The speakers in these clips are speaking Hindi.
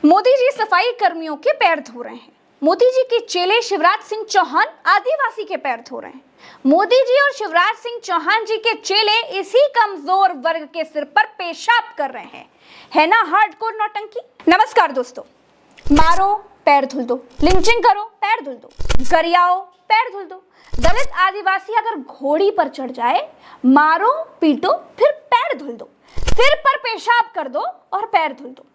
मोदी जी सफाई कर्मियों के पैर धो रहे हैं। मोदी जी के चेले शिवराज सिंह चौहान आदिवासी के पैर धो रहे हैं। मोदी जी और शिवराज सिंह चौहान जी के चेले इसी कमजोर वर्ग के सिर पर पेशाब कर रहे हैं। है ना हार्डकोर नौटंकी। नमस्कार दोस्तों। मारो पैर धुल दो, लिंचिंग करो पैर धुल दो, गरियाओ पैर धुल दो। दलित आदिवासी अगर घोड़ी पर चढ़ जाए, मारो पीटो फिर पैर धुल दो, सिर पर पेशाब कर दो और पैर धुल दो।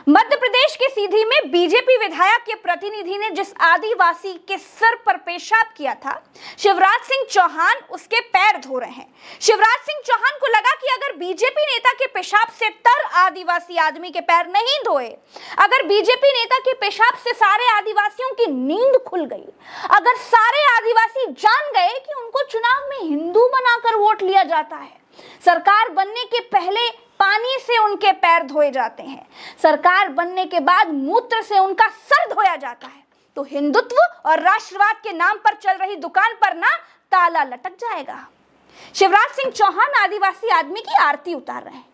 मध्य प्रदेश के सीधी में बीजेपी विधायक के प्रतिनिधि ने जिस आदिवासी के सिर पर पेशाब किया था, शिवराज सिंह चौहान उसके पैर धो रहे हैं। शिवराज सिंह चौहान को लगा कि अगर बीजेपी नेता के पेशाब से तर आदिवासी आदमी के पैर नहीं धोए, अगर बीजेपी नेता के पेशाब से सारे आदिवासियों की नींद खुल गई, अगर सारे आदिवासी जान गए कि उनको चुनाव में हिंदू बनाकर वोट लिया जाता है, सरकार बनने के पहले पानी से उनके पैर धोए जाते हैं, सरकार बनने के बाद मूत्र से उनका सर धोया जाता है, तो हिंदुत्व और राष्ट्रवाद के नाम पर चल रही दुकान पर ना ताला लटक जाएगा। शिवराज सिंह चौहान आदिवासी आदमी की आरती उतार रहे हैं।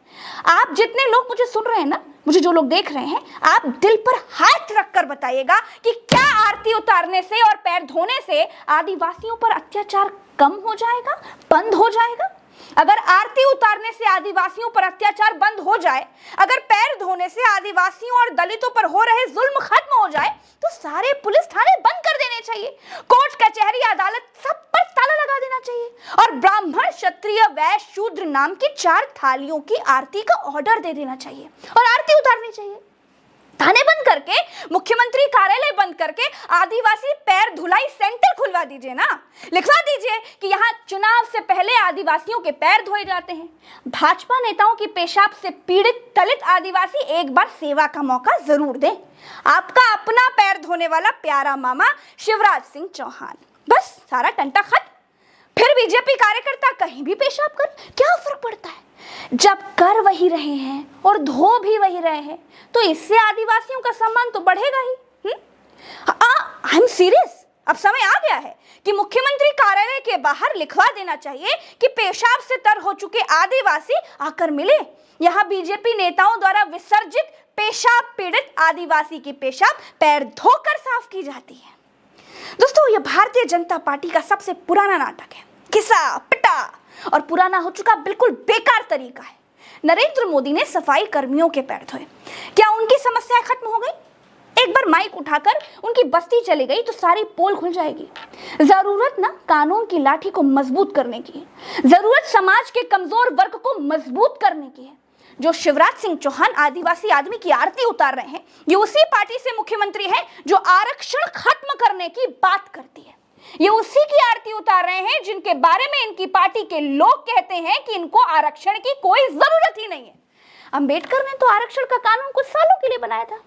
आप जितने लोग मुझे सुन रहे हैं ना, मुझे जो लोग देख रहे हैं, आप दिल पर हाथ रखकर बताइएगा कि क्या आरती उतारने से और पैर धोने से आदिवासियों पर अत्याचार कम हो जाएगा, बंद हो जाएगा? अगर आरती उतारने से आदिवासियों पर अत्याचार बंद हो जाए, अगर पैर धोने से आदिवासियों और दलितों पर हो रहे जुल्म खत्म हो जाए, तो सारे पुलिस थाने बंद कर देने चाहिए, कोर्ट कचहरी अदालत सब पर ताला लगा देना चाहिए और ब्राह्मण क्षत्रिय वैश्य शूद्र नाम की 4 थालियों की आरती का ऑर्डर दे देना चाहिए और आरती उतारनी चाहिए। थाने बंद करके, मुख्यमंत्री कार्यालय बंद करके आदिवासी पैर धुलाई सेंटर खुलवा दीजिए ना, लिखवा दीजिए कि यहाँ चुनाव से पहले आदिवासियों के पैर धोए जाते हैं। भाजपा नेताओं की पेशाब से पीड़ित दलित आदिवासी एक बार सेवा का मौका जरूर दें। आपका अपना पैर धोने वाला प्यारा मामा शिवराज सिंह चौहान। बस सारा टंटा खत्म। फिर बीजेपी कार्यकर्ता कहीं भी पेशाब कर, क्या फर्क पड़ता है? जब कर वही रहे हैं और धो भी वही रहे हैं, तो इससे आदिवासियों का सम्मान तो बढ़ेगा ही। I am serious. अब समय आ गया है कि मुख्यमंत्री कार्यालय के बाहर लिखवा देना चाहिए कि पेशाब से तर हो चुके आदिवासी आकर मिले। यहाँ बीजेपी नेताओं द्वारा विसर्जित पेशाब पीड़ित आदिवासी की पेशाब पैर धोकर साफ की जाती है। दोस्तों, यह भारतीय जनता पार्टी का सबसे पुराना नाटक है, घिसा पिटा और पुराना हो चुका बिल्कुल बेकार तरीका है। नरेंद्र मोदी ने सफाई कर्मियों के पैर धोए, क्या उनकी समस्याएं खत्म हो गई? एक बार माइक उठाकर उनकी बस्ती चली गई तो सारी पोल खुल जाएगी। जरूरत ना कानून की लाठी को मजबूत करने की है, जरूरत समाज के कमजोर वर्ग को मजबूत करने की है। जो शिवराज सिंह चौहान आदिवासी आदमी की आरती उतार रहे हैं, ये उसी पार्टी से मुख्यमंत्री हैं जो आरक्षण खत्म करने की बात करती है। ये उसी की आरती उतार रहे हैं जिनके बारे में इनकी पार्टी के लोग कहते हैं कि इनको आरक्षण की कोई जरूरत ही नहीं है। अंबेडकर ने तो आरक्षण का कानून कुछ सालों के लिए बनाया था,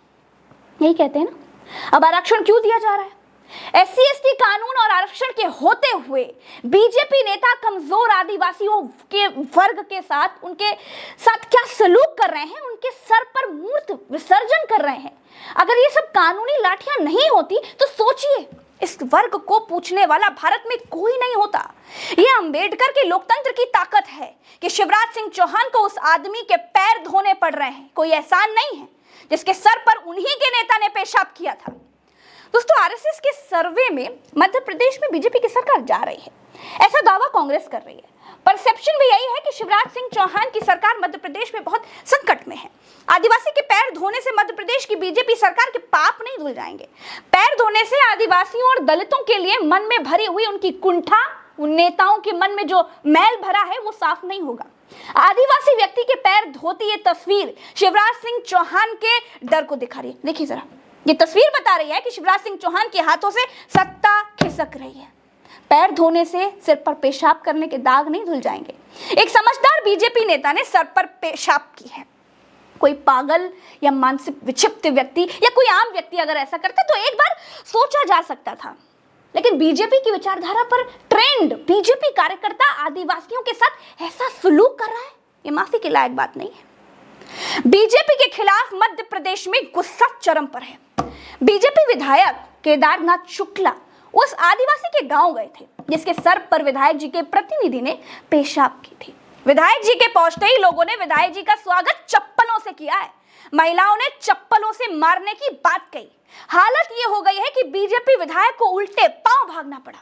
यही कहते हैं ना। अब आरक्षण क्यों दिया जा रहा है? SC/ST कानून और आरक्षण के होते हुए बीजेपी नेता कमजोर आदिवासियों के वर्ग के साथ, उनके साथ क्या सलूक कर रहे हैं, उनके सर पर मूर्त विसर्जन कर रहे हैं। अगर ये सब कानूनी लाठियां नहीं होती तो सोचिए, इस वर्ग को पूछने वाला भारत में कोई नहीं होता। यह अंबेडकर के लोकतंत्र की ताकत है कि शिवराज सिंह चौहान को उस आदमी के पैर धोने पड़ रहे हैं। कोई एहसान नहीं है जिसके सर पर उन्हीं के नेता ने पेशाब किया था। दोस्तों, RSS के सर्वे में मध्य प्रदेश में बीजेपी की सरकार जा रही है, ऐसा दावा कांग्रेस कर रही है। परसेप्शन भी यही है कि शिवराज सिंह चौहान की सरकार मध्य प्रदेश में बहुत संकट में है। आदिवासी के पैर धोने से मध्य प्रदेश की बीजेपी सरकार के पाप नहीं धुल जाएंगे। पैर धोने से आदिवासियों और दलितों के लिए मन में भरी हुई उनकी कुंठा, उन नेताओं के मन में जो मैल भरा है, वो साफ नहीं होगा। आदिवासी व्यक्ति के पैर धोती ये तस्वीर शिवराज सिंह चौहान के डर को दिखा रही है। देखिए जरा, ये तस्वीर बता रही है कि शिवराज सिंह चौहान के हाथों से सत्ता खिसक रही है। पैर धोने से सिर पर पेशाब करने के दाग नहीं धुल जाएंगे। एक समझदार बीजेपी नेता ने सर पर पेशाब की है। कोई पागल या मानसिक विक्षिप्त व्यक्ति या कोई आम व्यक्ति अगर ऐसा करता तो एक बार सोचा जा सकता था, लेकिन बीजेपी की विचारधारा पर ट्रेंड बीजेपी कार्यकर्ता आदिवासियों के साथ ऐसा सलूक कर रहा है, ये माफी के लायक बात नहीं है। बीजेपी के खिलाफ मध्य प्रदेश में गुस्सा चरम पर है। बीजेपी विधायक केदारनाथ शुक्ला उस आदिवासी के गांव गए थे जिसके सर पर विधायक जी के प्रतिनिधि ने पेशाब की थी। विधायक जी के पहुंचते ही लोगों ने विधायक जी का स्वागत चप्पलों से किया है। महिलाओं ने चप्पलों से मारने की बात कही। हालत ये हो गई है कि बीजेपी विधायक को उल्टे पांव भागना पड़ा।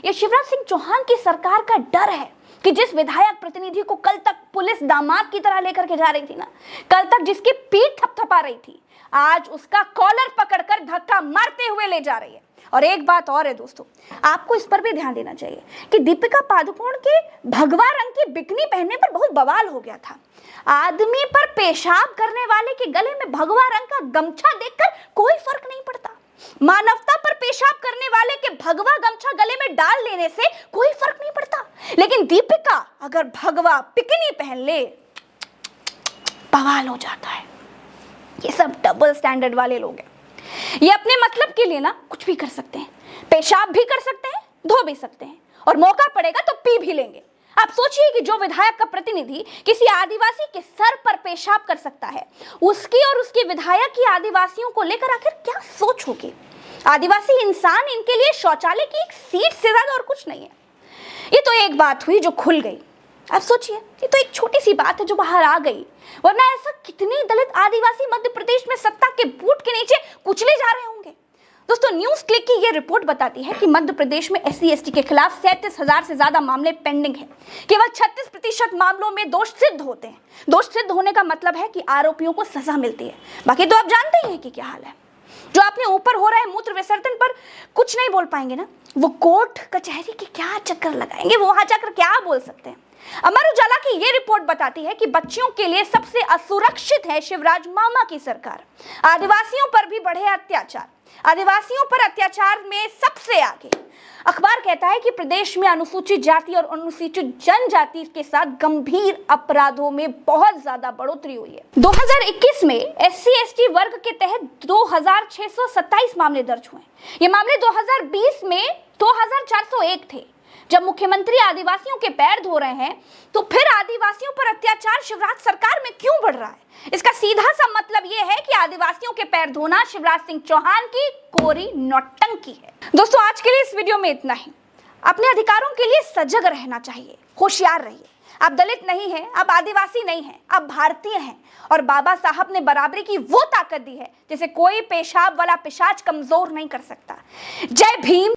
ये शिवराज सिंह चौहान की सरकार का डर है कि जिस विधायक प्रतिनिधि को कल तक पुलिस दामाद की तरह लेकर के जा रही थी ना, कल तक जिसकी पीठ थपथपा रही थी, आज उसका कॉलर पकड़कर धक्का मारते हुए ले जा रही है। और एक बात और है दोस्तों, आपको इस पर भी ध्यान देना चाहिए कि दीपिका पादुकोण के भगवा रंग की बिकनी पहनने पर बहुत बवाल हो गया था। आदमी पर पेशाब करने वाले के गले में भगवा रंग का गमछा देखकर कोई फर्क नहीं पड़ता। मानवता पर पेशाब करने वाले के भगवा गमछा गले में डाल लेने से कोई फर्क नहीं पड़ता, लेकिन दीपिका अगर भगवा बिकनी पहन ले, बवाल हो जाता है। ये सब डबल स्टैंडर्ड वाले लोग हैं। ये अपने मतलब के लिए ना कुछ भी कर सकते हैं, पेशाब भी कर सकते हैं, धो भी सकते हैं, और मौका पड़ेगा तो पी भी लेंगे। आप सोचिए कि जो विधायक का प्रतिनिधि किसी आदिवासी के सर पर पेशाब कर सकता है, उसकी और उसके विधायक की आदिवासियों को लेकर आखिर क्या सोच होगी। आदिवासी इंसान इनके लिए शौचालय की एक सीट से ज्यादा और कुछ नहीं है। ये तो एक बात हुई जो खुल गई। आप सोचिए, ये तो एक छोटी सी बात है जो बाहर आ गई, वरना ऐसा कितने दलित आदिवासी मध्य प्रदेश में सत्ता के बूट के नीचे कुचले जा रहे होंगे। दोस्तों, न्यूज क्लिक की ये रिपोर्ट बताती है कि मध्य प्रदेश में SC/ST के खिलाफ 37,000 से ज्यादा मामले पेंडिंग हैं। केवल 36% मामलों में दोष सिद्ध होते हैं। दोष सिद्ध होने का मतलब है कि आरोपियों को सजा मिलती है। बाकी तो आप जानते ही हैं कि क्या हाल है। जो आपने ऊपर हो रहे मूत्र विसर्जन पर कुछ नहीं बोल पाएंगे ना, वो कोर्ट कचहरी के क्या चक्कर लगाएंगे, वो वहां जाकर क्या बोल सकते हैं। अमर उजाला की ये रिपोर्ट बताती है कि बच्चियों के लिए सबसे असुरक्षित है शिवराज मामा की सरकार। आदिवासियों पर भी बढ़े अत्याचार, आदिवासियों पर अत्याचार में सबसे आगे। अखबार कहता है कि प्रदेश में अनुसूचित जाति और अनुसूचित जनजाति के साथ गंभीर अपराधों में बहुत ज्यादा बढ़ोतरी हुई है। 2021 में SC/ST वर्ग के तहत 2627 मामले दर्ज हुए। ये मामले 2020 में 2401 थे। जब मुख्यमंत्री आदिवासियों के पैर धो रहे हैं, तो फिर आदिवासियों पर अत्याचार शिवराज सरकार में क्यों बढ़ रहा है? इसका सीधा सा मतलब यह है कि आदिवासियों के पैर धोना शिवराज सिंह चौहान की कोरी नौटंकी है। दोस्तों, आज के लिए इस वीडियो में इतना ही। अपने अधिकारों के लिए सजग रहना चाहिए, होशियार रहिए। आप दलित नहीं हैं, आप आदिवासी नहीं हैं, आप भारतीय हैं, और बाबा साहब ने बराबरी की वो ताकत दी है जिसे कोई पेशाब वाला पिशाच कमजोर नहीं कर सकता। जय भीम।